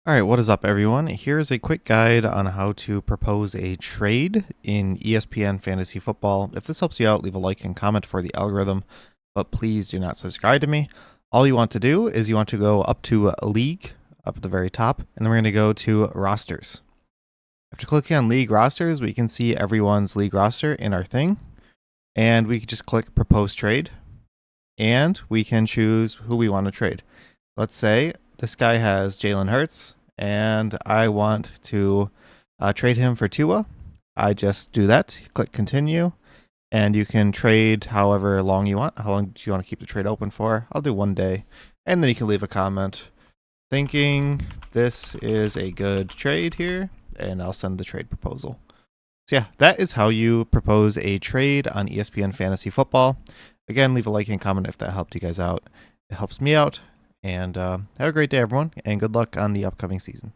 All right, what is up, everyone? Here's a quick guide on how to propose a trade in ESPN Fantasy Football. If this helps you out, leave a like and comment for the algorithm, but please do not subscribe to me. All you want to do is you want to go up to League, up at the very top, and then we're going to go to Rosters. After clicking on League Rosters, we can see everyone's league roster in our thing, and we can just click Propose Trade, and we can choose who we want to trade. Let's say this guy has Jalen Hurts, and I want to trade him for Tua. I just do that, click continue, and you can trade however long you want. How long do you want to keep the trade open for? I'll do 1 day, and then you can leave a comment thinking this is a good trade here, and I'll send the trade proposal. So yeah, that is how you propose a trade on ESPN Fantasy Football. Again, leave a like and comment if that helped you guys out. It helps me out. And have a great day, everyone, and good luck on the upcoming season.